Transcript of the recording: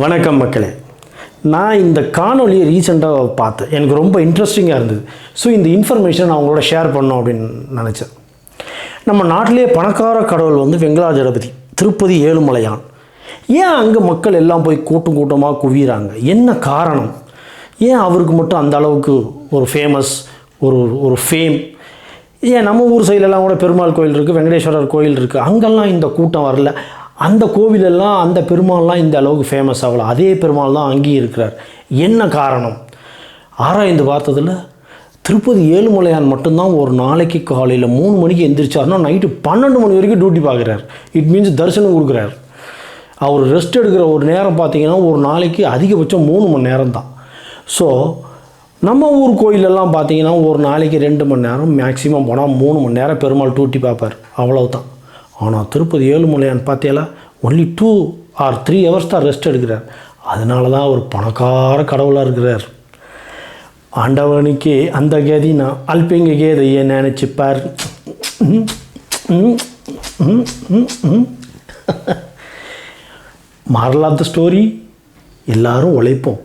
வணக்கம் மக்களே. நான் இந்த காணொலியை ரீசெண்டாக பார்த்தேன். எனக்கு ரொம்ப இன்ட்ரெஸ்டிங்காக இருந்தது. ஸோ இந்த இன்ஃபர்மேஷன் நான் அவங்களோட ஷேர் பண்ணோம் அப்படின்னு நினச்சேன். நம்ம நாட்டிலே பணக்கார கடவுள் வெங்கடாஜலபதி, திருப்பதி ஏழுமலையான். ஏன் அங்கே மக்கள் எல்லாம் போய் கூட்டம் கூட்டமாக குவிகிறாங்க? என்ன காரணம்? ஏன் அவருக்கு மட்டும் அந்த அளவுக்கு ஒரு ஃபேமஸ், ஒரு ஃபேம்? ஏன் நம்ம ஊர் சைட்லலாம் கூட பெருமாள் கோயில் இருக்குது, வெங்கடேஸ்வரர் கோயில் இருக்குது, அங்கெல்லாம் இந்த கூட்டம் வரல? அந்த கோவிலெல்லாம், அந்த பெருமாள்லாம் இந்த அளவுக்கு ஃபேமஸ் ஆகலை. அதே பெருமாள் தான் அங்கேயும் இருக்கிறார். என்ன காரணம்? ஆராய்ந்து பார்த்ததில் திருப்பதி ஏழுமலையான் மட்டும்தான் ஒரு நாளைக்கு காலையில் 3 மணிக்கு எந்திரிச்சார்னா நைட்டு 12 மணி வரைக்கும் டியூட்டி பார்க்குறார். இட் மீன்ஸ் தரிசனம் கொடுக்குறார். அவர் ரெஸ்ட் எடுக்கிற ஒரு நேரம் பார்த்திங்கன்னா ஒரு நாளைக்கு அதிகபட்சம் 3 மணி நேரம் தான். ஸோ நம்ம ஊர் கோயிலெல்லாம் பார்த்திங்கன்னா ஒரு நாளைக்கு 2 மணி நேரம், மேக்ஸிமம் போனால் 3 மணி நேரம் பெருமாள் டியூட்டி பார்ப்பார், அவ்வளவுதான். ஆனால் திருப்பதி ஏழுமலையான் பார்த்தியால ஒன்லி 2 or 3 ஹவர்ஸ் தான் ரெஸ்ட் எடுக்கிறார். அதனால தான் அவர் பணக்கார கடவுளாக இருக்கிறார். ஆண்டவனுக்கே அந்த கதி நான் அல்பிங்க கேதையை நினச்சிப்பார். மாரல் ஆஃப் த ஸ்டோரி, எல்லாரும் உழைப்போம்.